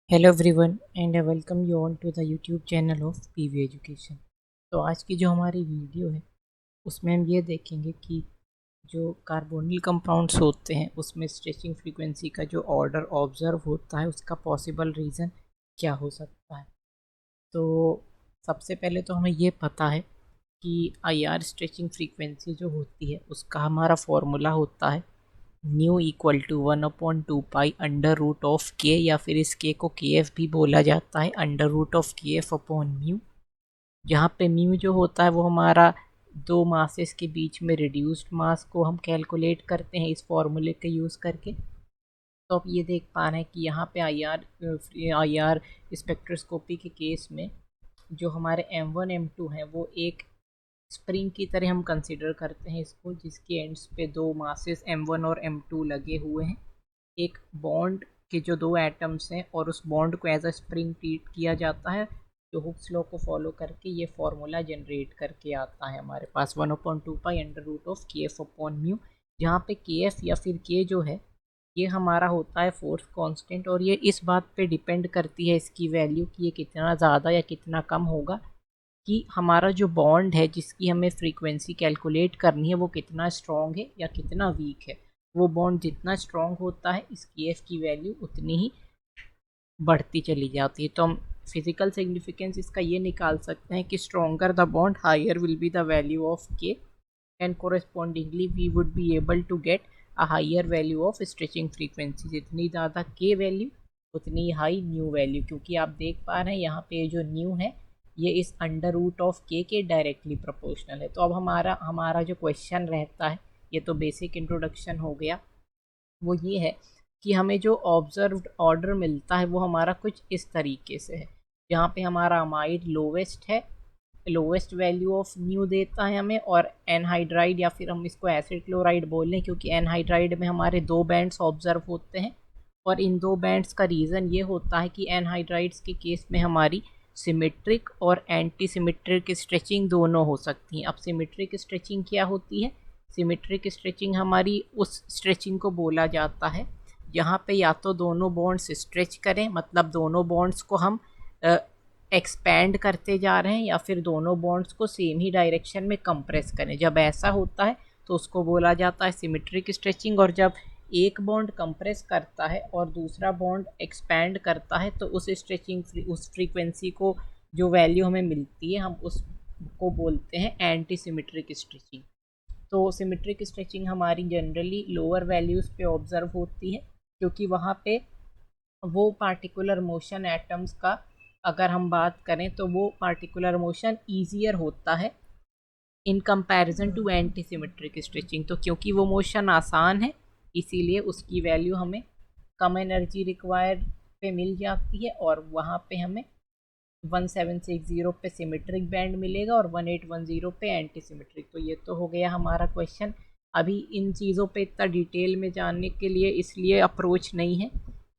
Hello everyone and I welcome you on to the YouTube channel of PV Education. तो आज की जो हमारी वीडियो है उसमें हम ये देखेंगे कि जो कार्बोनिल कंपाउंड्स होते हैं उसमें स्ट्रेचिंग फ्रीक्वेंसी का जो ऑर्डर ऑब्जर्व होता है उसका पॉसिबल रीज़न क्या हो सकता है। तो सबसे पहले तो हमें ये पता है कि आईआर स्ट्रेचिंग फ्रीक्वेंसी जो होती है उसका हमारा फॉर्मूला होता है nu equal to 1/2 pi under root of K, या फिर इस के को के एफ भी बोला जाता है, अंडर रूट ऑफ के एफ अपॉन म्यू। जहाँ पे म्यू जो होता है वो हमारा दो मासेस के बीच में रिड्यूस्ड मास को हम कैलकुलेट करते हैं इस फॉर्मूले का यूज़ करके। तो आप ये देख पा रहे हैं कि यहाँ पे आई आर स्पेक्ट्रोस्कोपी के केस में जो हमारे M1 M2 हैं वो एक स्प्रिंग की तरह हम कंसिडर करते हैं इसको, जिसके एंड्स पे दो मासेस M1 और M2 लगे हुए हैं। एक बॉन्ड के जो दो एटम्स हैं और उस बॉन्ड को एज अ स्प्रिंग ट्रीट किया जाता है, जो हुक्स लॉ को फॉलो करके ये फॉर्मूला जनरेट करके आता है हमारे पास 1/2 पाई अंडर रूट ऑफ के एफ अपॉन म्यू। जहाँ पे के एफ या फिर के जो है ये हमारा होता है फोर्स कांस्टेंट, और ये इस बात पे डिपेंड करती है इसकी वैल्यू कि ये कितना ज़्यादा या कितना कम होगा, कि हमारा जो बॉन्ड है जिसकी हमें फ्रीक्वेंसी कैलकुलेट करनी है वो कितना स्ट्रॉन्ग है या कितना वीक है। वो बॉन्ड जितना स्ट्रॉन्ग होता है इस के एफ की वैल्यू उतनी ही बढ़ती चली जाती है। तो हम फिजिकल सिग्निफिकेंस इसका ये निकाल सकते हैं कि stronger the bond higher will be the value of k, and correspondingly we would be able to get a higher value of stretching frequency. जितनी ज़्यादा के वैल्यू उतनी हाई न्यू वैल्यू, क्योंकि आप देख पा रहे हैं यहाँ पे जो न्यू है ये इस अंडर रूट ऑफ के डायरेक्टली प्रोपोर्शनल है। तो अब हमारा हमारा जो क्वेश्चन रहता है, ये तो बेसिक इंट्रोडक्शन हो गया, वो ये है कि हमें जो ऑब्जर्व्ड ऑर्डर मिलता है वो हमारा कुछ इस तरीके से है, जहाँ पे हमारा अमाइड लोवेस्ट है, लोवेस्ट वैल्यू ऑफ न्यू देता है हमें, और एनहाइड्राइड या फिर हम इसको एसिड क्लोराइड बोल लें क्योंकि एनहाइड्राइड में हमारे दो बैंड्स ऑब्जर्व होते हैं। और इन दो बैंड्स का रीज़न ये होता है कि एनहाइड्राइड्स के केस में हमारी सिमेट्रिक और एंटी सिमेट्रिक स्ट्रेचिंग दोनों हो सकती हैं। अब सिमेट्रिक स्ट्रेचिंग क्या होती है? सिमेट्रिक स्ट्रेचिंग हमारी उस स्ट्रेचिंग को बोला जाता है जहाँ पे या तो दोनों बॉन्ड्स स्ट्रेच करें, मतलब दोनों बॉन्ड्स को हम एक्सपैंड करते जा रहे हैं, या फिर दोनों बॉन्ड्स को सेम ही डायरेक्शन में कंप्रेस करें। जब ऐसा होता है तो उसको बोला जाता है सिमेट्रिक स्ट्रेचिंग। और जब एक बॉन्ड कंप्रेस करता है और दूसरा बॉन्ड एक्सपैंड करता है तो उस स्ट्रेचिंग उस फ्रीक्वेंसी को जो वैल्यू हमें मिलती है हम उसको बोलते हैं एंटी सिमेट्रिक स्ट्रेचिंग। तो सिमेट्रिक स्ट्रेचिंग हमारी जनरली लोअर वैल्यूज़ पे ऑब्जर्व होती है, क्योंकि वहाँ पे वो पार्टिकुलर मोशन एटम्स का अगर हम बात करें तो वो पार्टिकुलर मोशन ईजियर होता है in comparison to anti symmetric stretching. तो क्योंकि वो मोशन आसान है इसीलिए उसकी वैल्यू हमें कम एनर्जी रिक्वायर्ड पे मिल जाती है, और वहाँ पे हमें 1760 पे सिमेट्रिक बैंड मिलेगा और 1810 पे एंटी सिमेट्रिक। तो ये तो हो गया हमारा क्वेश्चन। अभी इन चीज़ों पे इतना डिटेल में जानने के लिए इसलिए अप्रोच नहीं है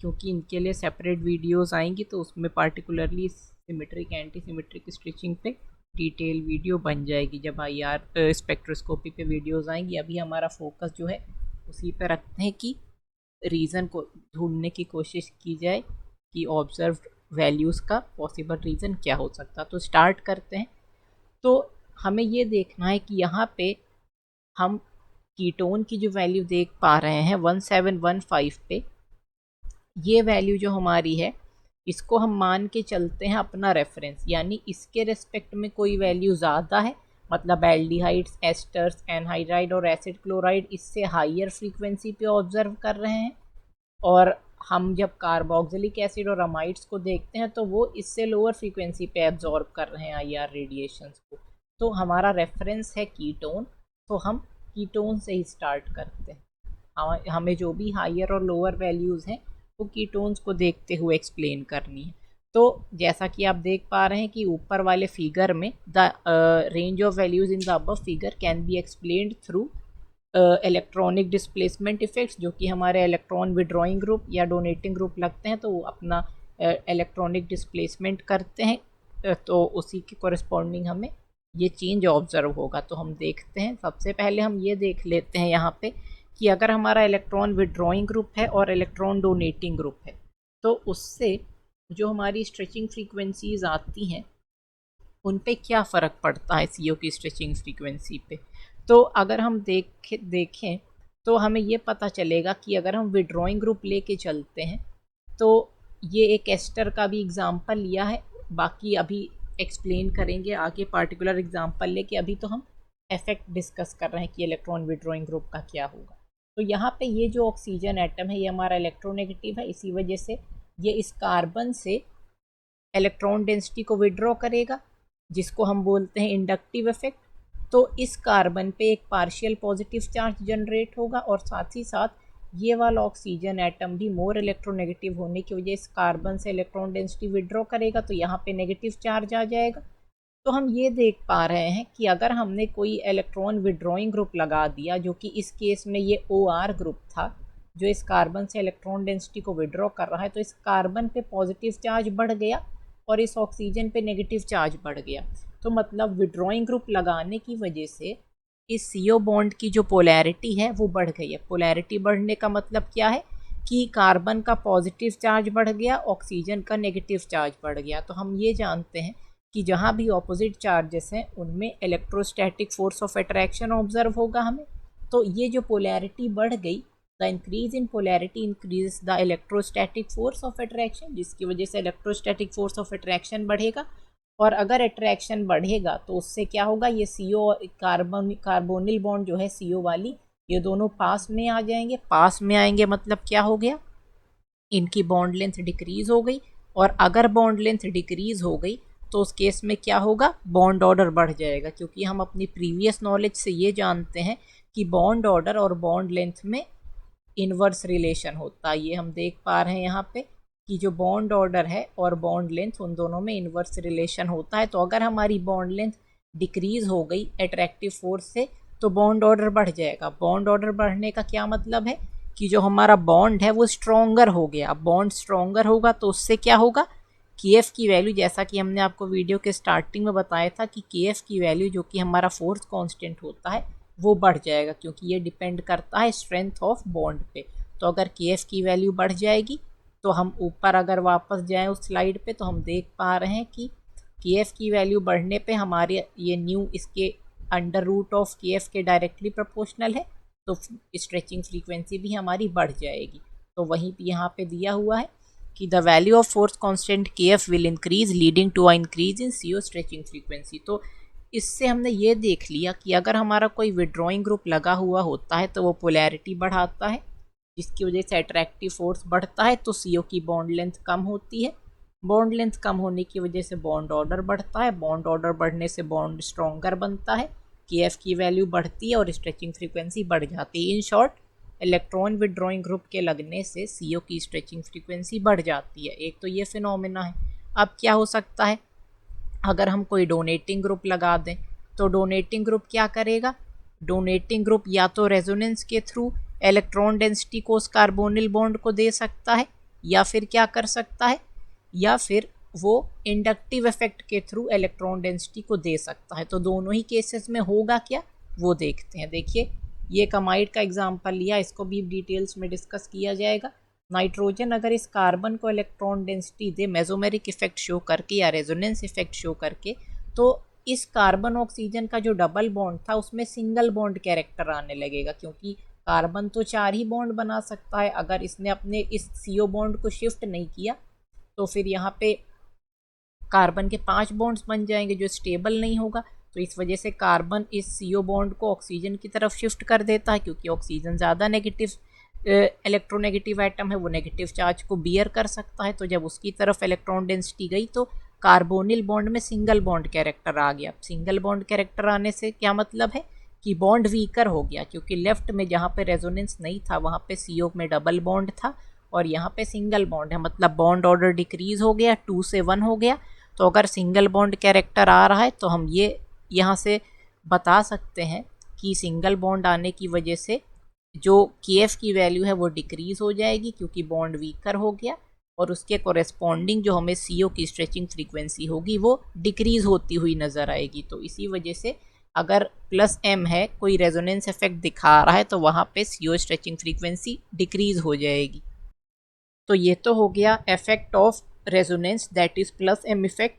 क्योंकि इनके लिए सेपरेट वीडियोस आएंगी, तो उसमें particularly symmetric anti symmetric stitching पे डिटेल वीडियो बन जाएगी जब आईआर स्पेक्ट्रोस्कोपी पे वीडियोस आएंगी। अभी हमारा फोकस जो है उसी पे रखते हैं कि रीज़न को ढूंढने की कोशिश की जाए कि ऑब्जर्व्ड वैल्यूज़ का पॉसिबल रीज़न क्या हो सकता। तो स्टार्ट करते हैं। तो हमें ये देखना है कि यहाँ पे हम कीटोन की जो वैल्यू देख पा रहे हैं 1715 पे, ये वैल्यू जो हमारी है इसको हम मान के चलते हैं अपना रेफरेंस, यानी इसके रिस्पेक्ट में कोई वैल्यू ज़्यादा है, मतलब एल्डिहाइड्स, एस्टर्स, एनहाइड्राइड और एसिड क्लोराइड इससे हाइयर फ्रीक्वेंसी पे ऑब्जर्व कर रहे हैं, और हम जब कार्बोक्सिलिक एसिड और अमाइड्स को देखते हैं तो वो इससे लोअर फ्रीक्वेंसी पे एब्जॉर्ब कर रहे हैं आईआर रेडिएशंस को। तो हमारा रेफरेंस है कीटोन, तो हम कीटोन से ही स्टार्ट करते हैं। हमें जो भी हायर और लोअर वैल्यूज़ हैं वो कीटोन्स को देखते हुए एक्सप्लेन करनी है। तो जैसा कि आप देख पा रहे हैं कि ऊपर वाले फिगर में the range of values in the above figure can be explained through electronic displacement effects, जो कि हमारे इलेक्ट्रॉन विड्रॉइंग ग्रुप या डोनेटिंग ग्रुप लगते हैं तो वो अपना इलेक्ट्रॉनिक डिस्प्लेसमेंट करते हैं, तो उसी के कोरिस्पॉन्डिंग हमें ये चेंज ऑब्जर्व होगा। तो हम देखते हैं, सबसे पहले हम ये देख लेते हैं यहाँ पे कि अगर हमारा इलेक्ट्रॉन विड्रॉइंग ग्रुप है और इलेक्ट्रॉन डोनेटिंग ग्रुप है तो उससे जो हमारी स्ट्रेचिंग फ्रीक्वेंसीज आती हैं उन पे क्या फ़र्क पड़ता है CO की स्ट्रेचिंग फ्रीक्वेंसी पे। तो अगर हम देखें तो हमें ये पता चलेगा कि अगर हम विड्रॉइंग ग्रुप लेके चलते हैं तो ये एक एस्टर का भी एग्ज़ाम्पल लिया है, बाकी अभी एक्सप्लेन करेंगे आगे पार्टिकुलर एग्ज़ाम्पल लेके। अभी तो हम इफेक्ट डिस्कस कर रहे हैं कि इलेक्ट्रॉन विड्रॉइंग ग्रुप का क्या होगा। तो यहाँ पे ये जो ऑक्सीजन एटम है ये हमारा इलेक्ट्रोनेगेटिव है, इसी वजह से ये इस कार्बन से इलेक्ट्रॉन डेंसिटी को विड्रॉ करेगा, जिसको हम बोलते हैं इंडक्टिव इफेक्ट। तो इस कार्बन पे एक पार्शियल पॉजिटिव चार्ज जनरेट होगा और साथ ही साथ ये वाला ऑक्सीजन एटम भी मोर इलेक्ट्रोनेगेटिव होने की वजह से कार्बन से इलेक्ट्रॉन डेंसिटी विड्रॉ करेगा, तो यहाँ पे नेगेटिव चार्ज आ जाएगा। तो हम ये देख पा रहे हैं कि अगर हमने कोई इलेक्ट्रॉन विड्रॉइंग ग्रुप लगा दिया, जो कि इस केस में ये OR ग्रुप था जो इस कार्बन से इलेक्ट्रॉन डेंसिटी को विड्रॉ कर रहा है, तो इस कार्बन पे पॉजिटिव चार्ज बढ़ गया और इस ऑक्सीजन पे नेगेटिव चार्ज बढ़ गया। तो मतलब विड्रॉइंग ग्रुप लगाने की वजह से इस CO बॉन्ड की जो पोलैरिटी है वो बढ़ गई है। पोलैरिटी बढ़ने का मतलब क्या है कि कार्बन का पॉजिटिव चार्ज बढ़ गया, ऑक्सीजन का नेगेटिव चार्ज बढ़ गया। तो हम ये जानते हैं कि जहाँ भी ऑपोजिट चार्जेस हैं उनमें electrostatic force of attraction observe होगा हमें। तो ये जो पोलैरिटी बढ़ गई, the increase in polarity increase the electrostatic force of attraction, जिसकी वजह से इलेक्ट्रोस्टैटिक फोर्स ऑफ अट्रैक्शन बढ़ेगा। और अगर अट्रैक्शन बढ़ेगा तो उससे क्या होगा, ये CO कार्बोनिल बॉन्ड जो है CO वाली, ये दोनों पास में आ जाएंगे। पास में आएंगे मतलब क्या हो गया, इनकी बॉन्ड लेंथ डिक्रीज हो गई। और अगर बॉन्ड लेंथ डिक्रीज हो गई तो उस केस में क्या होगा, बॉन्ड ऑर्डर बढ़ जाएगा, क्योंकि हम अपनी प्रीवियस नॉलेज से ये जानते हैं कि बॉन्ड ऑर्डर और बॉन्ड लेंथ में इनवर्स रिलेशन होता है। ये हम देख पा रहे हैं यहाँ पे कि जो बॉन्ड ऑर्डर है और बॉन्ड लेंथ उन दोनों में इनवर्स रिलेशन होता है। तो अगर हमारी बॉन्ड लेंथ डिक्रीज हो गई अट्रैक्टिव फोर्स से तो बॉन्ड ऑर्डर बढ़ जाएगा। बॉन्ड ऑर्डर बढ़ने का क्या मतलब है कि जो हमारा बॉन्ड है वो स्ट्रोंगर हो गया। बॉन्ड स्ट्रोंगर होगा तो उससे क्या होगा, KF की वैल्यू, जैसा कि हमने आपको वीडियो के स्टार्टिंग में बताया था कि KF की वैल्यू जो कि हमारा फोर्स कांस्टेंट होता है वो बढ़ जाएगा, क्योंकि ये डिपेंड करता है स्ट्रेंथ ऑफ बॉन्ड पे। तो अगर KF की वैल्यू बढ़ जाएगी तो हम ऊपर अगर वापस जाएं उस स्लाइड पे तो हम देख पा रहे हैं कि KF की वैल्यू बढ़ने पे हमारे ये न्यू इसके अंडर रूट ऑफ KF के डायरेक्टली प्रोपोर्शनल है, तो स्ट्रेचिंग फ्रीक्वेंसी भी हमारी बढ़ जाएगी। तो वहीं यहाँ पे दिया हुआ है कि the value of force constant KF will increase leading to a increase in CO stretching frequency. तो इससे हमने ये देख लिया कि अगर हमारा कोई विड्रॉइंग ग्रुप लगा हुआ होता है तो वो पोलैरिटी बढ़ाता है, जिसकी वजह से अट्रैक्टिव फोर्स बढ़ता है, तो CO की बॉन्ड लेंथ कम होती है। बॉन्ड लेंथ कम होने की वजह से बॉन्ड ऑर्डर बढ़ता है। बॉन्ड ऑर्डर बढ़ने से बॉन्ड स्ट्रॉन्गर बनता है, KF की वैल्यू बढ़ती है और स्ट्रेचिंग फ्रीक्वेंसी बढ़ जाती है। In short, electron withdrawing group के लगने से CO की स्ट्रेचिंग फ्रीक्वेंसी बढ़ जाती है। एक तो ये फिनोमेना है। अब क्या हो सकता है, अगर हम कोई डोनेटिंग ग्रुप लगा दें तो डोनेटिंग ग्रुप क्या करेगा, डोनेटिंग ग्रुप या तो रेजोनेंस के थ्रू इलेक्ट्रॉन डेंसिटी को उस कार्बोनिल बॉन्ड को दे सकता है, या फिर क्या कर सकता है, या फिर वो इंडक्टिव इफेक्ट के थ्रू इलेक्ट्रॉन डेंसिटी को दे सकता है। तो दोनों ही केसेस में होगा क्या, वो देखते हैं। देखिए, ये कमाइड का एग्जाम्पल लिया, इसको भी डिटेल्स में डिस्कस किया जाएगा। नाइट्रोजन अगर इस कार्बन को इलेक्ट्रॉन डेंसिटी दे मेसोमेरिक इफेक्ट शो करके या रेजोनेंस इफेक्ट शो करके, तो इस कार्बन ऑक्सीजन का जो डबल बॉन्ड था उसमें सिंगल बॉन्ड कैरेक्टर आने लगेगा, क्योंकि कार्बन तो 4 ही बॉन्ड बना सकता है। अगर इसने अपने इस CO बॉन्ड को शिफ्ट नहीं किया तो फिर यहाँ पे कार्बन के 5 बॉन्ड्स बन जाएंगे जो स्टेबल नहीं होगा। तो इस वजह से कार्बन इस CO बॉन्ड को ऑक्सीजन की तरफ शिफ्ट कर देता है, क्योंकि ऑक्सीजन ज़्यादा नेगेटिव इलेक्ट्रोनेगेटिव एटम है, वो नेगेटिव चार्ज को बियर कर सकता है। तो जब उसकी तरफ इलेक्ट्रॉन डेंसिटी गई तो कार्बोनिल बॉन्ड में सिंगल बॉन्ड कैरेक्टर आ गया। सिंगल बॉन्ड कैरेक्टर आने से क्या मतलब है कि बॉन्ड वीकर हो गया, क्योंकि लेफ्ट में जहाँ पे रेजोनेंस नहीं था वहाँ पे CO में डबल बॉन्ड था और यहाँ पे सिंगल बॉन्ड है, मतलब बॉन्ड ऑर्डर डिक्रीज हो गया, 2 से 1 हो गया। तो अगर सिंगल बॉन्ड कैरेक्टर आ रहा है तो हम ये यहाँ से बता सकते हैं कि सिंगल बॉन्ड आने की वजह से जो KF की वैल्यू है वो डिक्रीज हो जाएगी, क्योंकि बॉन्ड वीकर हो गया, और उसके कोरेस्पॉन्डिंग जो हमें CO की स्ट्रेचिंग फ्रीक्वेंसी होगी वो डिक्रीज होती हुई नज़र आएगी। तो इसी वजह से अगर +M है, कोई रेजोनेंस इफेक्ट दिखा रहा है, तो वहाँ पे CO स्ट्रेचिंग फ्रीक्वेंसी डिक्रीज हो जाएगी। तो ये तो हो गया effect of resonance that is plus M effect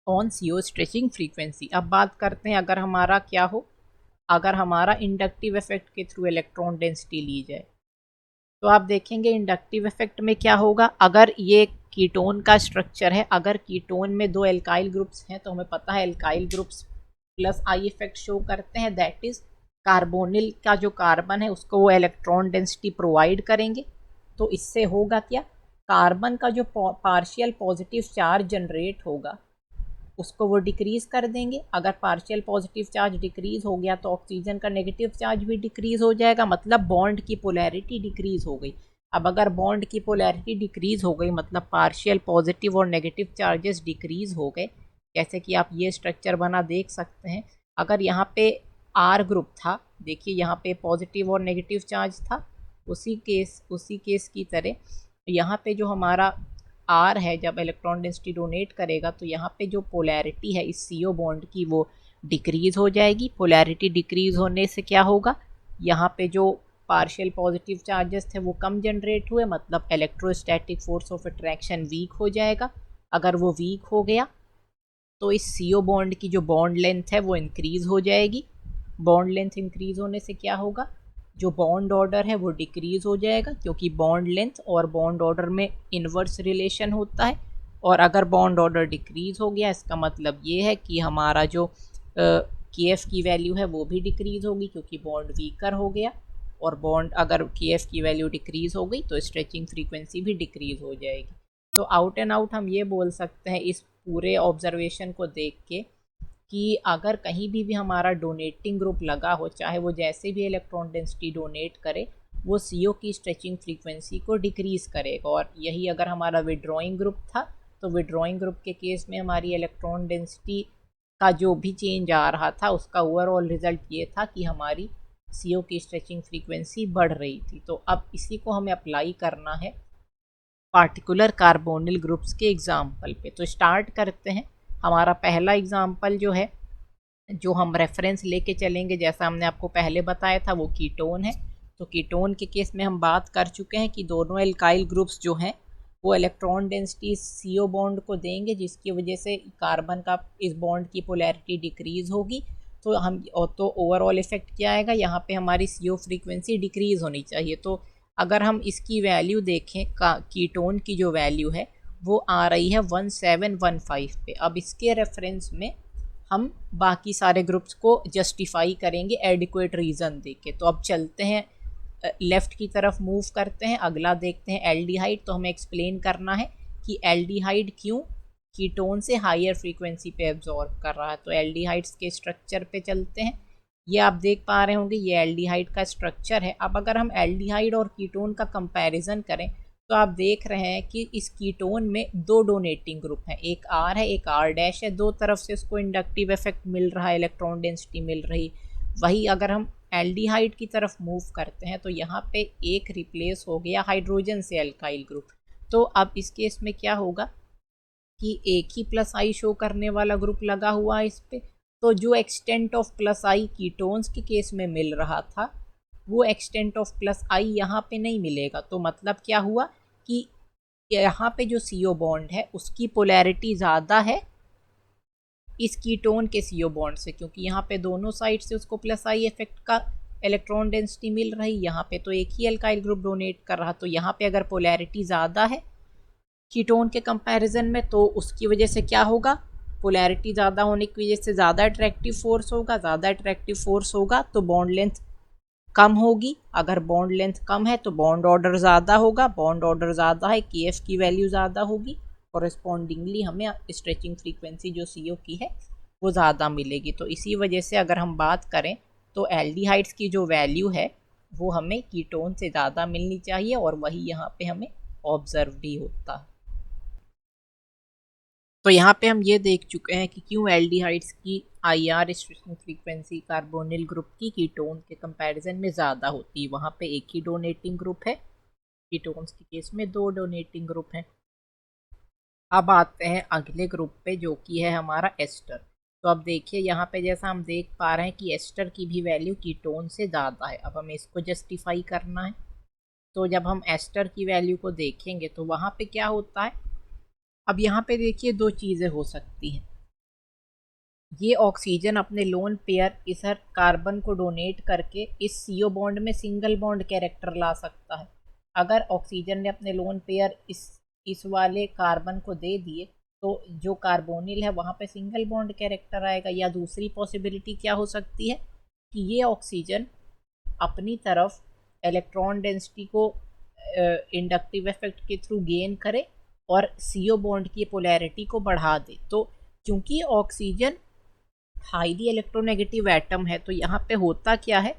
on CO stretching frequency. अब बात करते हैं अगर हमारा क्या हो, अगर हमारा इंडक्टिव इफेक्ट के थ्रू इलेक्ट्रॉन डेंसिटी ली जाए तो आप देखेंगे इंडक्टिव इफेक्ट में क्या होगा। अगर ये कीटोन का स्ट्रक्चर है, अगर कीटोन में दो एल्काइल ग्रुप्स हैं तो हमें पता है alkyl groups plus I effect show करते हैं, दैट इज कार्बोनिल का जो कार्बन है उसको वो इलेक्ट्रॉन डेंसिटी प्रोवाइड करेंगे। तो इससे होगा क्या, कार्बन का जो पार्शियल पॉजिटिव चार्ज जनरेट होगा उसको वो डिक्रीज कर देंगे। अगर पार्शियल पॉजिटिव चार्ज डिक्रीज हो गया तो ऑक्सीजन का नेगेटिव चार्ज भी डिक्रीज हो जाएगा, मतलब बॉन्ड की पोलैरिटी डिक्रीज हो गई। अब अगर बॉन्ड की पोलैरिटी डिक्रीज हो गई मतलब पार्शियल पॉजिटिव और नेगेटिव चार्जेस डिक्रीज हो गए। जैसे कि आप ये स्ट्रक्चर बना देख सकते हैं, अगर यहाँ पे आर ग्रुप था, देखिए यहाँ पे पॉजिटिव और नेगेटिव चार्ज था, उसी केस की तरह यहाँ पे जो हमारा आर है जब इलेक्ट्रॉन डेंसिटी डोनेट करेगा तो यहाँ पे जो पोलैरिटी है इस CO बॉन्ड की वो डिक्रीज हो जाएगी। पोलैरिटी डिक्रीज होने से क्या होगा, यहाँ पे जो पार्शियल पॉजिटिव चार्जेस थे वो कम जनरेट हुए, मतलब electrostatic force of attraction weak हो जाएगा। अगर वो वीक हो गया तो इस CO बॉन्ड की जो बॉन्ड लेंथ है वो इंक्रीज हो जाएगी। बॉन्ड लेंथ इंक्रीज होने से क्या होगा, जो बॉन्ड ऑर्डर है वो डिक्रीज हो जाएगा, क्योंकि बॉन्ड लेंथ और बॉन्ड ऑर्डर में इन्वर्स रिलेशन होता है। और अगर बॉन्ड ऑर्डर डिक्रीज हो गया इसका मतलब ये है कि हमारा जो KF की वैल्यू है वो भी डिक्रीज होगी, क्योंकि बॉन्ड वीकर हो गया। और बॉन्ड अगर KF की वैल्यू डिक्रीज हो गई तो स्ट्रेचिंग फ्रीक्वेंसी भी डिक्रीज हो जाएगी। तो आउट एंड आउट हम ये बोल सकते हैं इस पूरे ऑब्जर्वेशन को देख के कि अगर कहीं भी हमारा डोनेटिंग ग्रुप लगा हो, चाहे वो जैसे भी इलेक्ट्रॉन डेंसिटी डोनेट करे, वो CO की स्ट्रेचिंग फ्रीक्वेंसी को डिक्रीज़ करेगा। और यही अगर हमारा विड्रॉइंग ग्रुप था तो विड्रॉइंग ग्रुप के केस में हमारी इलेक्ट्रॉन डेंसिटी का जो भी चेंज आ रहा था उसका ओवरऑल रिजल्ट ये था कि हमारी CO की स्ट्रेचिंग फ्रीक्वेंसी बढ़ रही थी। तो अब इसी को हमें अप्लाई करना है पार्टिकुलर कार्बोनिल ग्रुप्स के एग्जाम्पल पे। तो स्टार्ट करते हैं। हमारा पहला एग्जाम्पल जो है, जो हम रेफरेंस लेके चलेंगे, जैसा हमने आपको पहले बताया था, वो कीटोन है। तो कीटोन के केस में हम बात कर चुके हैं कि दोनों एल्काइल ग्रुप्स जो हैं वो इलेक्ट्रॉन डेंसिटी CO बॉन्ड को देंगे, जिसकी वजह से कार्बन का इस बॉन्ड की पोलैरिटी डिक्रीज होगी। तो हम तो ओवरऑल इफेक्ट क्या आएगा, यहाँ पे हमारी CO फ्रीक्वेंसी डिक्रीज होनी चाहिए। तो अगर हम इसकी वैल्यू देखें, कीटोन की जो वैल्यू है वो आ रही है 1715 पे। अब इसके रेफरेंस में हम बाकी सारे ग्रुप्स को जस्टिफाई करेंगे एडिक्वेट रीज़न देके। तो अब चलते हैं लेफ़्ट की तरफ मूव करते हैं, अगला देखते हैं एल्डिहाइड। तो हमें एक्सप्लेन करना है कि एल्डिहाइड क्यों कीटोन से हायर फ्रीक्वेंसी पे एब्जॉर्ब कर रहा है। तो एल्डिहाइड्स के स्ट्रक्चर पे चलते हैं। ये आप देख पा रहे होंगे ये एल्डिहाइड का स्ट्रक्चर है। अब अगर हम एल्डिहाइड और कीटोन का कंपैरिजन करें तो आप देख रहे हैं कि इस कीटोन में दो डोनेटिंग ग्रुप हैं, एक R है एक R' है, दो तरफ से इसको इंडक्टिव इफेक्ट मिल रहा है, इलेक्ट्रॉन डेंसिटी मिल रही। वही अगर हम एल्डिहाइड की तरफ मूव करते हैं तो यहाँ पे एक रिप्लेस हो गया हाइड्रोजन से एल्काइल ग्रुप। तो अब इस केस में क्या होगा कि एक ही प्लस आई शो करने वाला ग्रुप लगा हुआ है इस पे। तो जो extent of plus I ketones के केस में मिल रहा था वो एक्सटेंट ऑफ प्लस आई यहाँ पे नहीं मिलेगा। तो मतलब क्या हुआ कि यहाँ पे जो CO बॉन्ड है उसकी पोलैरिटी ज़्यादा है इस कीटोन के CO बॉन्ड से, क्योंकि यहाँ पे दोनों साइड से उसको प्लस आई इफेक्ट का इलेक्ट्रॉन डेंसिटी मिल रही। यहाँ पे तो एक ही एल्काइल ग्रुप डोनेट कर रहा, तो यहाँ पे अगर पोलैरिटी ज़्यादा है कीटोन के कंपैरिजन में तो उसकी वजह से क्या होगा, पोलैरिटी ज़्यादा होने की वजह से ज़्यादा अट्रैक्टिव फोर्स होगा। ज़्यादा अट्रैक्टिव फोर्स होगा तो बॉन्ड लेंथ कम होगी। अगर बॉन्ड लेंथ कम है तो बॉन्ड ऑर्डर ज़्यादा होगा। बॉन्ड ऑर्डर ज़्यादा है, KF की वैल्यू ज़्यादा होगी, कॉरेस्पॉन्डिंगली हमें स्ट्रेचिंग फ्रीक्वेंसी जो CO की है वो ज़्यादा मिलेगी। तो इसी वजह से अगर हम बात करें तो एल्डिहाइड्स की जो वैल्यू है वो हमें कीटोन से ज़्यादा मिलनी चाहिए, और वही यहाँ पे हमें ऑब्जर्व भी होता है। तो यहाँ पे हम ये देख चुके हैं कि क्यों एल्डिहाइड्स की IR stretching frequency carbonyl group की कीटोन के कंपैरिजन में ज़्यादा होती है। वहाँ पे एक ही डोनेटिंग ग्रुप है, कीटोन्स के केस में दो डोनेटिंग ग्रुप हैं। अब आते हैं अगले ग्रुप पे जो कि है हमारा एस्टर। तो अब देखिए यहाँ पे जैसा हम देख पा रहे हैं कि एस्टर की भी वैल्यू कीटोन से ज़्यादा है। अब हमें इसको जस्टिफाई करना है। तो जब हम एस्टर की वैल्यू को देखेंगे तो वहाँ पे क्या होता है अब यहाँ पे देखिए दो चीज़ें हो सकती हैं। ये ऑक्सीजन अपने लोन पेयर इस कार्बन को डोनेट करके इस सीओ बॉन्ड में सिंगल बॉन्ड कैरेक्टर ला सकता है। अगर ऑक्सीजन ने अपने लोन पेयर इस वाले कार्बन को दे दिए तो जो कार्बोनिल है वहाँ पे सिंगल बॉन्ड कैरेक्टर आएगा। या दूसरी पॉसिबिलिटी क्या हो सकती है कि ये ऑक्सीजन अपनी तरफ इलेक्ट्रॉन डेंसिटी को इंडक्टिव इफेक्ट के थ्रू गेन करे और सीओ बॉन्ड की पोलैरिटी को बढ़ा दे। तो क्योंकि ऑक्सीजन हाईली इलेक्ट्रोनेगेटिव एटम है तो यहाँ पे होता क्या है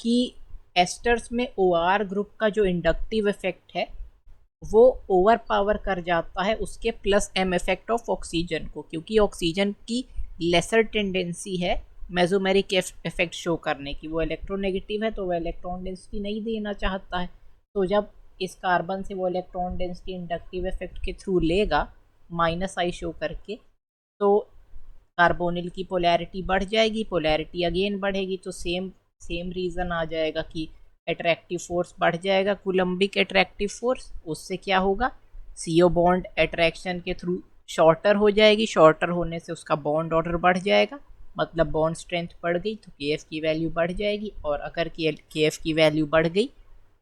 कि एस्टर्स में OR ग्रुप का जो इंडक्टिव इफेक्ट है वो ओवर पावर कर जाता है उसके plus M effect of oxygen को, क्योंकि ऑक्सीजन की लेसर टेंडेंसी है मेसोमेरिक इफेक्ट शो करने की। वो इलेक्ट्रोनेगेटिव है तो वो इलेक्ट्रॉन डेंसिटी नहीं देना चाहता है। तो जब इस कार्बन से वो इलेक्ट्रॉन डेंसिटी इंडक्टिव इफेक्ट के थ्रू लेगा -I शो करके, तो कार्बोनिल की पोलैरिटी बढ़ जाएगी, पोलैरिटी अगेन बढ़ेगी तो सेम रीज़न आ जाएगा कि अट्रैक्टिव फोर्स बढ़ जाएगा, कूलम्बिक अट्रैक्टिव फोर्स। उससे क्या होगा, सीओ बॉन्ड अट्रैक्शन के थ्रू शॉर्टर हो जाएगी, शॉर्टर होने से उसका बॉन्ड ऑर्डर बढ़ जाएगा, मतलब बॉन्ड स्ट्रेंथ बढ़ गई तो KF की वैल्यू बढ़ जाएगी, और अगर KF की वैल्यू बढ़ गई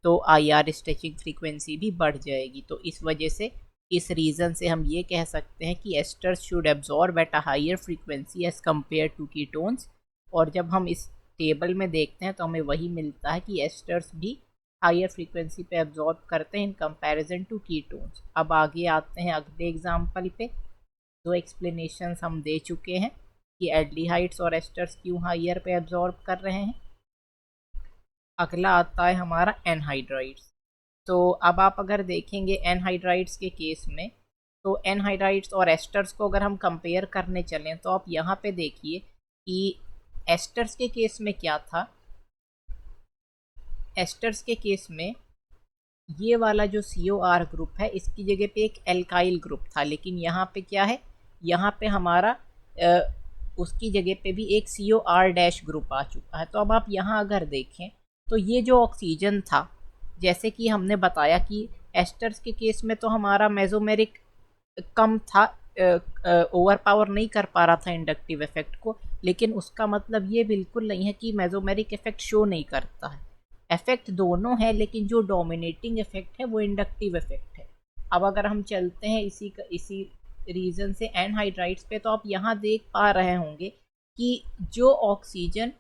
तो IR स्ट्रेचिंग फ्रीक्वेंसी भी बढ़ जाएगी। तो इस वजह से, इस रीज़न से हम ये कह सकते हैं कि esters should absorb at a higher frequency as compare to ketones. और जब हम इस टेबल में देखते हैं तो हमें वही मिलता है कि एस्टर्स भी हायर फ्रीक्वेंसी पे एब्जॉर्ब करते हैं इन कंपैरिजन टू कीटोन्स। अब आगे आते हैं अगले एग्जांपल पे। दो एक्सप्लेनेशंस हम दे चुके हैं कि एल्डिहाइड्स और एस्टर्स क्यों हायर पे एब्जॉर्ब कर रहे हैं। अगला आता है हमारा एनहाइड्राइड्स। तो अब आप अगर देखेंगे एनहाइड्राइड्स के केस में, तो एनहाइड्राइड्स और एस्टर्स को अगर हम कंपेयर करने चलें तो आप यहाँ पे देखिए कि एस्टर्स के केस में क्या था। एस्टर्स के केस में ये वाला जो COR ग्रुप है इसकी जगह पे एक एल्काइल ग्रुप था, लेकिन यहाँ पे क्या है, यहाँ पे हमारा उसकी जगह पे भी एक COR- ग्रुप आ चुका है। तो अब आप यहाँ अगर देखें तो ये जो ऑक्सीजन था, जैसे कि हमने बताया कि एस्टर्स के केस में तो हमारा मेसोमेरिक कम था, ओवर पावर नहीं कर पा रहा था इंडक्टिव इफेक्ट को, लेकिन उसका मतलब ये बिल्कुल नहीं है कि मेसोमेरिक इफेक्ट शो नहीं करता है। इफेक्ट दोनों है, लेकिन जो डोमिनेटिंग इफेक्ट है वो इंडक्टिव इफेक्ट है। अब अगर हम चलते हैं इसी रीजन से एनहाइड्राइड्स पे, तो आप यहाँ देख पा रहे होंगे कि जो ऑक्सीजन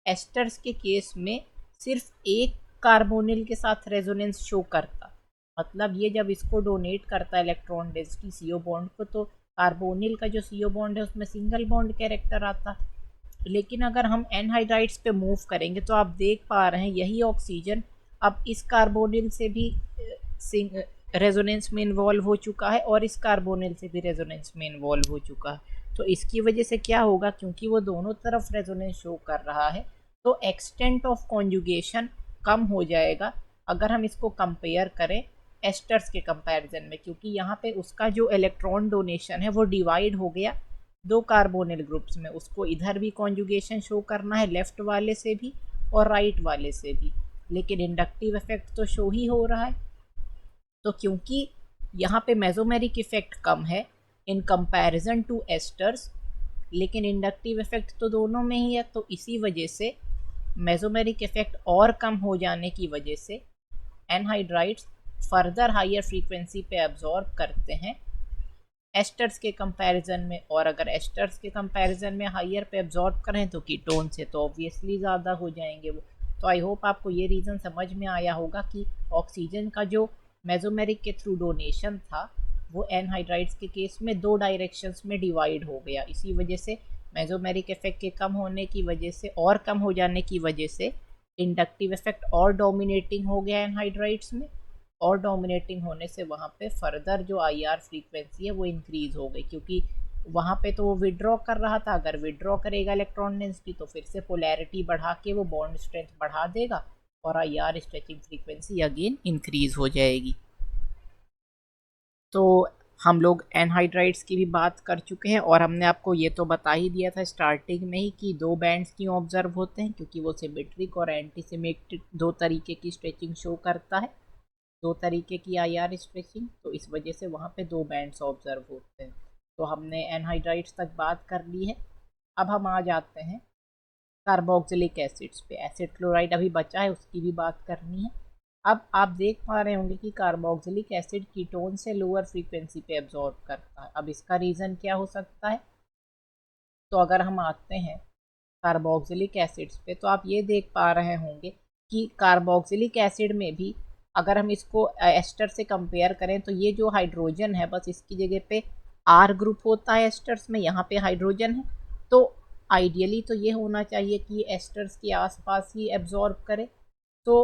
एस्टर्स के केस में सिर्फ एक कार्बोनिल के साथ रेजोनेंस शो करता, मतलब ये जब इसको डोनेट करता है इलेक्ट्रॉन डेंसिटी सीओ बॉन्ड को, तो कार्बोनिल का जो सीओ बॉन्ड है उसमें सिंगल बॉन्ड कैरेक्टर आता। लेकिन अगर हम एनहाइड्राइड्स पे मूव करेंगे तो आप देख पा रहे हैं यही ऑक्सीजन अब इस कार्बोनिल से भी रेजोनेंस में इन्वॉल्व हो चुका है और इस कार्बोनिल से भी रेजोनेंस में इन्वॉल्व हो चुका है। तो इसकी वजह से क्या होगा, क्योंकि वो दोनों तरफ रेजोनेंस शो कर रहा है तो एक्सटेंट ऑफ कॉन्जुगेशन कम हो जाएगा अगर हम इसको कंपेयर करें एस्टर्स के कंपैरिजन में, क्योंकि यहाँ पे उसका जो इलेक्ट्रॉन डोनेशन है वो डिवाइड हो गया दो कार्बोनिल ग्रुप्स में। उसको इधर भी कॉन्जुगेशन शो करना है लेफ्ट वाले से भी और राइट वाले से भी, लेकिन इंडक्टिव इफेक्ट तो शो ही हो रहा है। तो क्योंकि यहाँ पे मेसोमेरिक इफेक्ट कम है इन कंपैरिजन टू एस्टर्स, लेकिन इंडक्टिव इफेक्ट तो दोनों में ही है, तो इसी वजह से मेसोमेरिक इफेक्ट और कम हो जाने की वजह से एनहाइड्राइड्स फर्दर हायर फ्रीक्वेंसी पे एब्जॉर्ब करते हैं एस्टर्स के कंपैरिजन में। और अगर एस्टर्स के कंपैरिजन में हायर पे एब्जॉर्ब करें तो कीटोन से तो ऑब्वियसली ज़्यादा हो जाएंगे वो। तो आई होप आपको ये रीज़न समझ में आया होगा कि ऑक्सीजन का जो मेसोमेरिक के थ्रू डोनेशन था वो एनहाइड्राइड्स के केस में दो डायरेक्शंस में डिवाइड हो गया। इसी वजह से मेसोमेरिक इफेक्ट के कम होने की वजह से और कम हो जाने की वजह से इंडक्टिव इफेक्ट और डोमिनेटिंग हो गया एनहाइड्राइड्स में, और डोमिनेटिंग होने से वहाँ पे फर्दर जो IR फ्रीक्वेंसी है वो इंक्रीज़ हो गई, क्योंकि वहाँ पे तो वो विड्रॉ कर रहा था। अगर विड्रॉ करेगा इलेक्ट्रॉन डेंसिटी तो फिर से पोलैरिटी बढ़ा के वो बॉन्ड स्ट्रेंथ बढ़ा देगा और IR stretching frequency again increase हो जाएगी। तो हम लोग एनहाइड्राइड्स की भी बात कर चुके हैं और हमने आपको ये तो बता ही दिया था स्टार्टिंग में ही कि दो बैंड्स क्यों ऑब्जर्व होते हैं, क्योंकि वो सिमेट्रिक और एंटी सिमेट्रिक दो तरीके की स्ट्रेचिंग शो करता है। दो तरीके की आईआर स्ट्रेचिंग, तो इस वजह से वहाँ पे दो बैंड्स ऑब्जर्व होते हैं। तो हमने एनहाइड्राइड्स तक बात कर ली है। अब हम आ जाते हैं कार्बोक्सिलिक एसिड्स पे। एसिड क्लोराइड अभी बचा है, उसकी भी बात करनी है। अब आप देख पा रहे होंगे कि कार्बोक्सिलिक एसिड कीटोन से लोअर फ्रीक्वेंसी पे एब्जॉर्ब करता है। अब इसका रीज़न क्या हो सकता है? तो अगर हम आते हैं कार्बोक्सिलिक एसिड्स पे, तो आप ये देख पा रहे होंगे कि कार्बोक्सिलिक एसिड में भी अगर हम इसको एस्टर से कंपेयर करें तो ये जो हाइड्रोजन है बस इसकी जगह पे आर ग्रुप होता है एस्टर्स में, यहाँ पे हाइड्रोजन है। तो आइडियली तो ये होना चाहिए कि एस्टर्स के आसपास ही एब्जॉर्ब करे। तो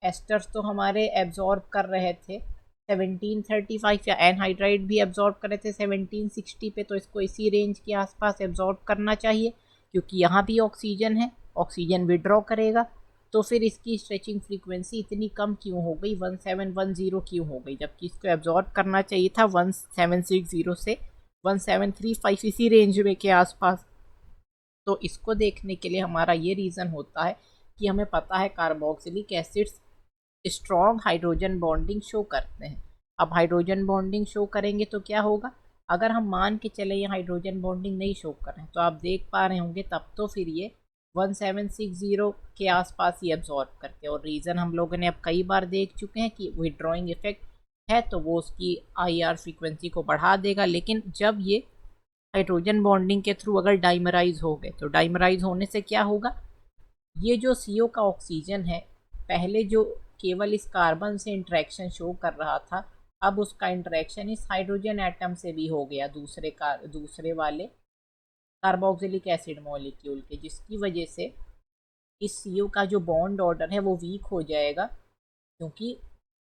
एस्टर्स तो हमारे एब्जॉर्ब कर रहे थे 1735, या एनहाइड्राइड भी एब्जॉर्ब कर रहे थे 1760 पे, तो इसको इसी रेंज के आसपास एब्जॉर्ब करना चाहिए क्योंकि यहाँ भी ऑक्सीजन है, ऑक्सीजन विड्रॉ करेगा। तो फिर इसकी स्ट्रेचिंग फ्रीक्वेंसी इतनी कम क्यों हो गई, 1710 क्यों हो गई, जबकि इसको एब्जॉर्ब करना चाहिए था 1760 से 1735 इसी रेंज में के आसपास। तो इसको देखने के लिए हमारा ये रीज़न होता है कि हमें पता है carboxylic acids strong hydrogen bonding show करते हैं। अब हाइड्रोजन बॉन्डिंग शो करेंगे तो क्या होगा? अगर हम मान के चले ये हाइड्रोजन बॉन्डिंग नहीं शो करें तो आप देख पा रहे होंगे तब तो फिर ये 1760 के आसपास ही एब्जॉर्ब करते हैं। और रीज़न हम लोगों ने अब कई बार देख चुके हैं कि विड्रॉइंग इफेक्ट है तो वो उसकी आईआर फ्रीक्वेंसी को बढ़ा देगा। लेकिन जब ये हाइड्रोजन बॉन्डिंग के थ्रू अगर डाइमराइज हो गए तो डाइमराइज होने से क्या होगा? ये जो CO का ऑक्सीजन है, पहले जो केवल इस कार्बन से इंटरेक्शन शो कर रहा था, अब उसका इंटरेक्शन इस हाइड्रोजन एटम से भी हो गया दूसरे वाले कार्बोक्सिलिक एसिड मॉलिक्यूल के, जिसकी वजह से इस CO का जो बॉन्ड ऑर्डर है वो वीक हो जाएगा क्योंकि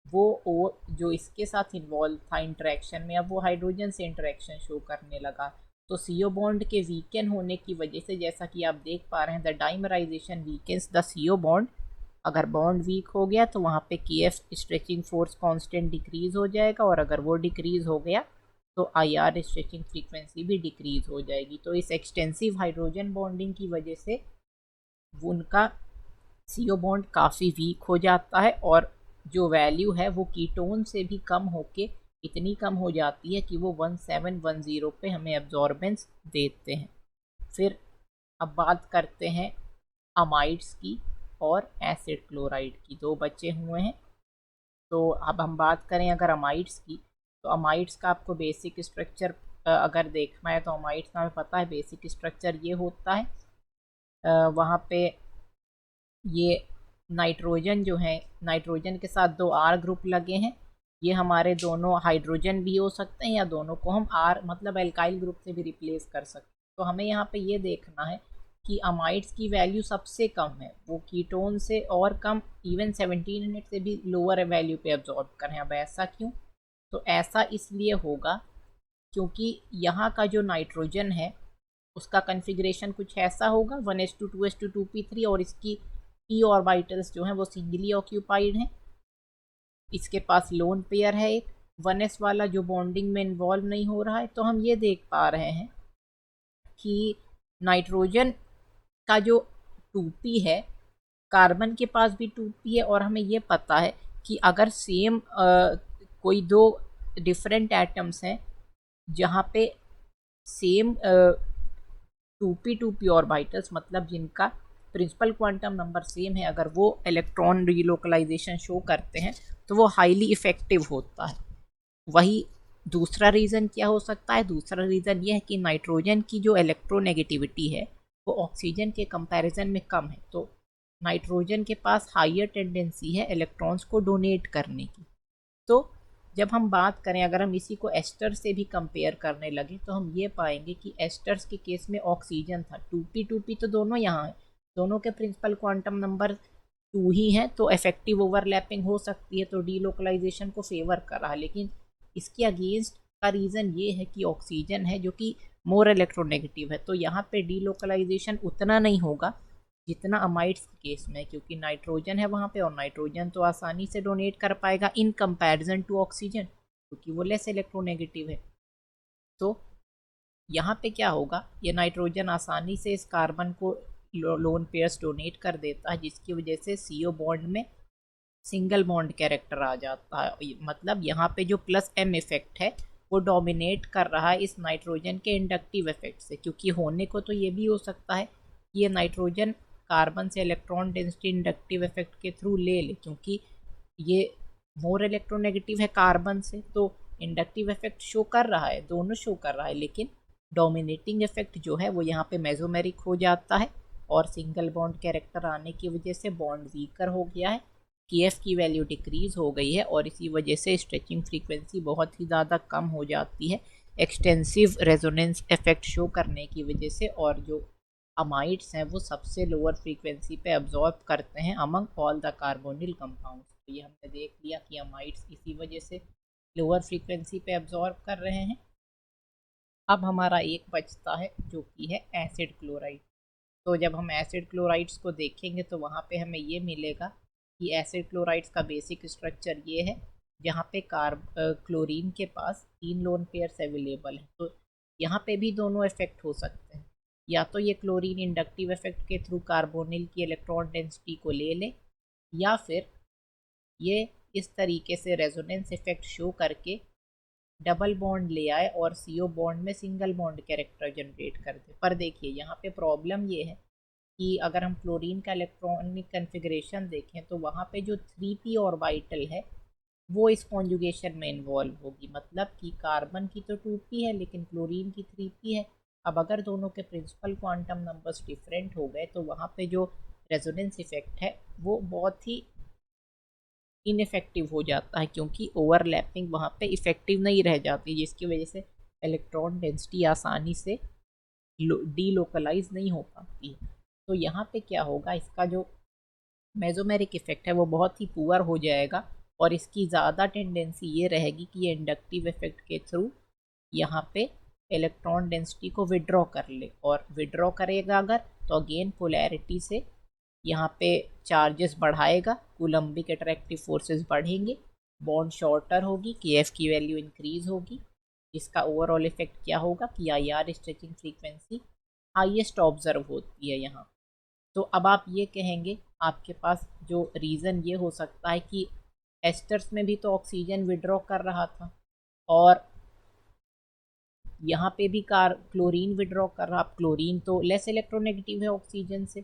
वो जो इसके साथ इन्वॉल्व था इंटरेक्शन में, अब वो हाइड्रोजन से इंटरेक्शन शो करने लगा। तो CO बॉन्ड के वीकन होने की वजह से, जैसा कि आप देख पा रहे हैं, the dimerisation weakens the CO bond. अगर बॉन्ड वीक हो गया तो वहाँ पे KF stretching force constant decrease हो जाएगा, और अगर वो डिक्रीज हो गया तो IR स्ट्रेचिंग फ्रीक्वेंसी भी डिक्रीज हो जाएगी। तो इस एक्सटेंसिव हाइड्रोजन बॉन्डिंग की वजह से उनका CO बॉन्ड काफ़ी वीक हो जाता है, और जो वैल्यू है वो कीटोन से भी कम होके इतनी कम हो जाती है कि वो 1710 पे हमें एब्जॉर्बेंस देते हैं। फिर अब बात करते हैं अमाइड्स की और एसिड क्लोराइड की, दो बचे हुए हैं। तो अब हम बात करें अगर अमाइड्स की, तो अमाइड्स का आपको बेसिक स्ट्रक्चर अगर देखना है तो अमाइड्स का हमें पता है बेसिक स्ट्रक्चर ये होता है। वहाँ पे ये नाइट्रोजन जो है, नाइट्रोजन के साथ दो R ग्रुप लगे हैं। ये हमारे दोनों हाइड्रोजन भी हो सकते हैं या दोनों को हम R मतलब एल्काइल ग्रुप से भी रिप्लेस कर सकते हैं। तो हमें यहाँ पे ये देखना है कि अमाइड्स की वैल्यू सबसे कम है, वो कीटोन से और कम, इवन 1700 से भी लोअर वैल्यू पे एब्जॉर्ब करें। अब ऐसा क्यों? तो ऐसा इसलिए होगा क्योंकि यहाँ का जो नाइट्रोजन है उसका कन्फिग्रेशन कुछ ऐसा होगा 1s2 2s2 2p3, और इसकी p ऑर्बिटल्स जो हैं वो सिंगली ऑक्यूपाइड हैं। इसके पास लोन पेयर है एक 1s वाला जो बॉन्डिंग में इन्वॉल्व नहीं हो रहा है। तो हम ये देख पा रहे हैं कि नाइट्रोजन का जो 2p है, कार्बन के पास भी 2p है, और हमें ये पता है कि अगर सेम कोई दो डिफरेंट एटम्स हैं जहाँ पे सेम 2p ऑर्बिटल्स मतलब जिनका प्रिंसिपल क्वांटम नंबर सेम है, अगर वो इलेक्ट्रॉन रीलोकलाइजेशन शो करते हैं तो वो हाईली इफ़ेक्टिव होता है। वही दूसरा रीज़न क्या हो सकता है? दूसरा रीज़न ये है कि नाइट्रोजन की जो इलेक्ट्रोनेगेटिविटी है वो ऑक्सीजन के कंपैरिजन में कम है। तो नाइट्रोजन के पास हाइयर टेंडेंसी है इलेक्ट्रॉन्स को डोनेट करने की। तो जब हम बात करें, अगर हम इसी को एस्टर से भी कंपेयर करने लगे तो हम ये पाएंगे कि एस्टर्स के केस में ऑक्सीजन था 2p तो दोनों यहाँ है, दोनों के प्रिंसिपल क्वांटम नंबर 2 ही हैं, तो इफेक्टिव ओवरलैपिंग हो सकती है, तो डीलोकलाइजेशन को फेवर कर रहा है। लेकिन इसके अगेंस्ट का रीज़न ये है कि ऑक्सीजन है जो कि मोर इलेक्ट्रोनेगेटिव है, तो यहाँ पे डीलोकलाइजेशन उतना नहीं होगा जितना अमाइड्स के केस में, क्योंकि नाइट्रोजन है वहाँ पे, और नाइट्रोजन तो आसानी से डोनेट कर पाएगा इन कंपैरिजन टू ऑक्सीजन क्योंकि वो लेस इलेक्ट्रोनेगेटिव है। तो यहाँ पे क्या होगा, ये नाइट्रोजन आसानी से इस कार्बन को लोन पेयर्स डोनेट कर देता है, जिसकी वजह से CO बॉन्ड में सिंगल बॉन्ड कैरेक्टर आ जाता है। मतलब यहाँ पे जो प्लस एम इफेक्ट है वो डोमिनेट कर रहा है इस नाइट्रोजन के इंडक्टिव इफेक्ट से, क्योंकि होने को तो ये भी हो सकता है कि ये नाइट्रोजन कार्बन से इलेक्ट्रॉन डेंसिटी इंडक्टिव इफेक्ट के थ्रू ले ले, क्योंकि ये मोर इलेक्ट्रोनेगेटिव है कार्बन से, तो इंडक्टिव इफेक्ट शो कर रहा है, दोनों शो कर रहा है, लेकिन डोमिनेटिंग इफेक्ट जो है वो यहाँ पे मेसोमेरिक हो जाता है और सिंगल बॉन्ड कैरेक्टर आने की वजह से बॉन्ड वीकर हो गया है, KF की वैल्यू डिक्रीज हो गई है और इसी वजह से स्ट्रेचिंग फ्रीक्वेंसी बहुत ही ज़्यादा कम हो जाती है एक्सटेंसिव रेजोनेंस इफेक्ट शो करने की वजह से। और जो अमाइड्स हैं वो सबसे लोअर फ्रीक्वेंसी पे अब्जॉर्ब करते हैं among all the carbonyl compounds. तो ये हमने देख लिया कि अमाइड्स इसी वजह से लोअर फ्रीक्वेंसी पे अब्जॉर्ब कर रहे हैं। अब हमारा एक बचता है जो कि है एसिड क्लोराइड। तो जब हम एसिड क्लोराइड्स को देखेंगे तो वहाँ पे हमें ये मिलेगा कि एसिड क्लोराइड्स का बेसिक स्ट्रक्चर ये है, जहाँ पे क्लोरीन के पास 3 लोन पेयर्स अवेलेबल हैं। तो यहाँ पे भी दोनों इफेक्ट हो सकते हैं, या तो ये क्लोरीन इंडक्टिव इफेक्ट के थ्रू कार्बोनिल की इलेक्ट्रॉन डेंसिटी को ले ले, या फिर ये इस तरीके से रेजोनेंस इफेक्ट शो करके डबल बॉन्ड ले आए और CO बॉन्ड में सिंगल बॉन्ड कैरेक्टर जनरेट कर दे। पर देखिए यहाँ पे प्रॉब्लम ये है कि अगर हम क्लोरीन का इलेक्ट्रॉनिक कन्फिग्रेशन देखें तो वहाँ पे जो 3p ऑर्बिटल है वो इस कॉन्जुगेशन में इन्वॉल्व होगी। मतलब कि कार्बन की तो 2p है लेकिन क्लोरीन की 3p है। अब अगर दोनों के प्रिंसिपल क्वांटम नंबर्स डिफरेंट हो गए तो वहाँ पे जो रेजोनेंस इफेक्ट है वो बहुत ही इनफेक्टिव हो जाता है, क्योंकि ओवरलैपिंग वहाँ पे इफेक्टिव नहीं रह जाती, जिसकी वजह से इलेक्ट्रॉन डेंसिटी आसानी से डीलोकलाइज नहीं हो पाती है। तो यहाँ पे क्या होगा, इसका जो मेसोमेरिक इफेक्ट है वो बहुत ही पुअर हो जाएगा और इसकी ज़्यादा टेंडेंसी ये रहेगी कि ये इंडक्टिव इफेक्ट के थ्रू यहाँ पे इलेक्ट्रॉन डेंसिटी को विड्रॉ कर ले, और विड्रॉ करेगा अगर तो अगेन पोलैरिटी से यहाँ पे चार्जेस बढ़ाएगा, कूलम्बिक अट्रैक्टिव फोर्सेस बढ़ेंगे, बॉन्ड शॉर्टर होगी, KF की वैल्यू इंक्रीज होगी, जिसका ओवरऑल इफेक्ट क्या होगा कि IR stretching frequency highest observe होती है यहाँ। तो अब आप ये कहेंगे, आपके पास जो रीज़न ये हो सकता है कि एस्टर्स में भी तो ऑक्सीजन विड्रॉ कर रहा था और यहाँ पे भी क्लोरीन विड्रॉ कर रहा। क्लोरीन तो लेस इलेक्ट्रोनेगेटिव है ऑक्सीजन से,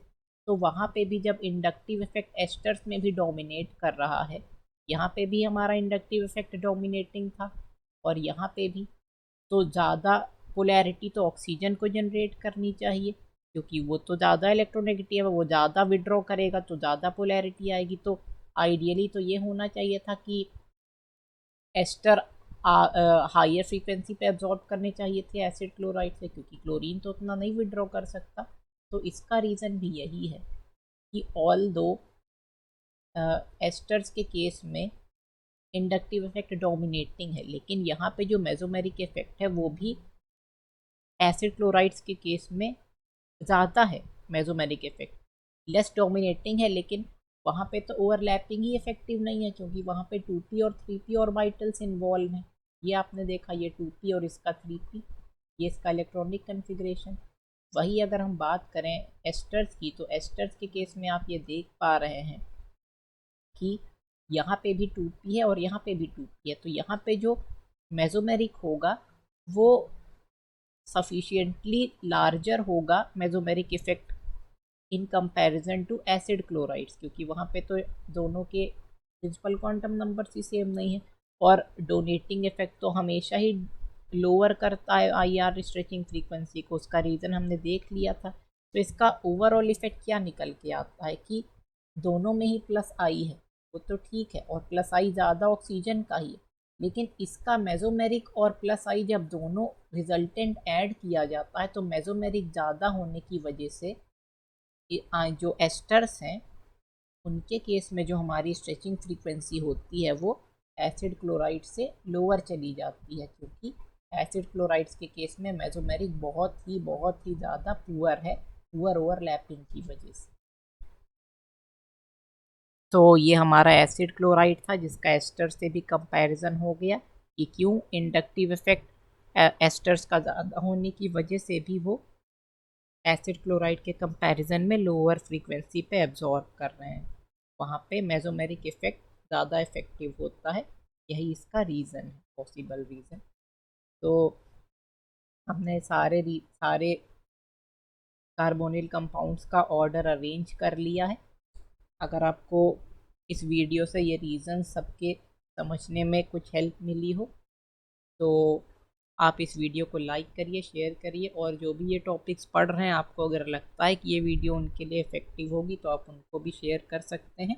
तो वहाँ पे भी जब इंडक्टिव इफेक्ट एस्टर्स में भी डोमिनेट कर रहा है, यहाँ पे भी हमारा इंडक्टिव इफेक्ट डोमिनेटिंग था और यहाँ पे भी, तो ज़्यादा पोलैरिटी तो ऑक्सीजन को जनरेट करनी चाहिए, क्योंकि वो तो ज़्यादा इलेक्ट्रोनेगेटिव है, वो ज़्यादा विड्रॉ करेगा तो ज़्यादा पोलैरिटी आएगी। तो आइडियली तो ये होना चाहिए था कि एस्टर हायर फ्रीक्वेंसी पे एब्जॉर्ब करने चाहिए थे एसिड क्लोराइड से, क्योंकि क्लोरीन तो उतना नहीं विड्रॉ कर सकता। तो इसका रीज़न भी यही है कि ऑल दो एस्टर्स के केस में इंडक्टिव इफेक्ट डोमिनेटिंग है, लेकिन यहाँ पे जो मेसोमेरिक इफेक्ट है वो भी एसिड क्लोराइड्स के केस में ज़्यादा है। मेसोमेरिक इफेक्ट लेस डोमिनेटिंग है, लेकिन वहाँ पे तो ओवरलैपिंग ही इफेक्टिव नहीं है, क्योंकि वहाँ पे 2p और 3p ऑर्बिटल्स इन्वॉल्व हैं। ये आपने देखा, ये 2p और इसका 3p, ये इसका इलेक्ट्रॉनिक कन्फिग्रेशन। वही अगर हम बात करें एस्टर्स की, तो एस्टर्स के केस में आप ये देख पा रहे हैं कि यहाँ पे भी 2p है और यहाँ पे भी 2p है। तो यहाँ पे जो मेसोमेरिक होगा वो सफिशिएंटली लार्जर होगा mesomeric effect in comparison to acid chlorides, क्योंकि वहाँ पे तो दोनों के प्रिंसिपल क्वांटम नंबर्स ही सेम नहीं है और डोनेटिंग इफेक्ट तो हमेशा ही लोअर करता है IR स्ट्रेचिंग फ्रीक्वेंसी को। उसका रीज़न हमने देख लिया था। तो इसका ओवरऑल इफेक्ट क्या निकल के आता है कि दोनों में ही प्लस आई है, वो तो ठीक है, और प्लस आई ज़्यादा ऑक्सीजन का ही है, लेकिन इसका मेसोमेरिक और प्लस आई जब दोनों रिजल्टेंट ऐड किया जाता है तो मेसोमेरिक ज़्यादा होने की वजह से जो एस्टर्स हैं उनके केस में जो हमारी स्ट्रेचिंग फ्रीक्वेंसी होती है वो एसिड क्लोराइड से लोअर चली जाती है, क्योंकि एसिड क्लोराइड्स के केस में मेसोमेरिक बहुत ही ज़्यादा पुअर है, पुअर ओवरलैपिंग की वजह से। तो ये हमारा एसिड क्लोराइड था जिसका एस्टर से भी कंपैरिजन हो गया कि क्यों इंडक्टिव इफेक्ट एस्टर्स का ज़्यादा होने की वजह से भी वो एसिड क्लोराइड के कंपैरिजन में लोअर फ्रीक्वेंसी पे एब्जॉर्ब कर रहे हैं। वहाँ पे मेसोमेरिक इफेक्ट ज़्यादा इफ़ेक्टिव होता है। यही इसका रीज़न है, पॉसिबल रीज़न। तो हमने सारे कार्बोनिल कंपाउंड्स का ऑर्डर अरेंज कर लिया है। अगर आपको इस वीडियो से ये रीज़न सबके समझने में कुछ हेल्प मिली हो तो आप इस वीडियो को लाइक करिए, शेयर करिए, और जो भी ये टॉपिक्स पढ़ रहे हैं आपको अगर लगता है कि ये वीडियो उनके लिए इफ़ेक्टिव होगी तो आप उनको भी शेयर कर सकते हैं।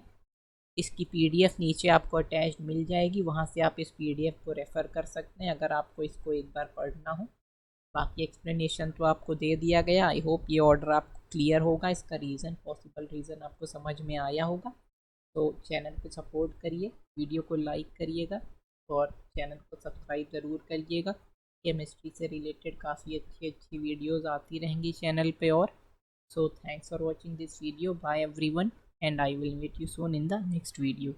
इसकी पीडीएफ नीचे आपको अटैच्ड मिल जाएगी, वहाँ से आप इस पीडीएफ को रेफ़र कर सकते हैं अगर आपको इसको एक बार पढ़ना हो। बाकी एक्सप्लेनेशन तो आपको दे दिया गया। आई होप ये ऑर्डर आपको क्लियर होगा, इसका रीज़न, पॉसिबल रीज़न आपको समझ में आया होगा। तो चैनल को सपोर्ट करिए, वीडियो को लाइक करिएगा और चैनल को सब्सक्राइब ज़रूर करिएगा। केमिस्ट्री से रिलेटेड काफ़ी अच्छी अच्छी वीडियोज़ आती रहेंगी चैनल पे। और so thanks for watching this video, bye everyone, and I will meet you soon in the next video.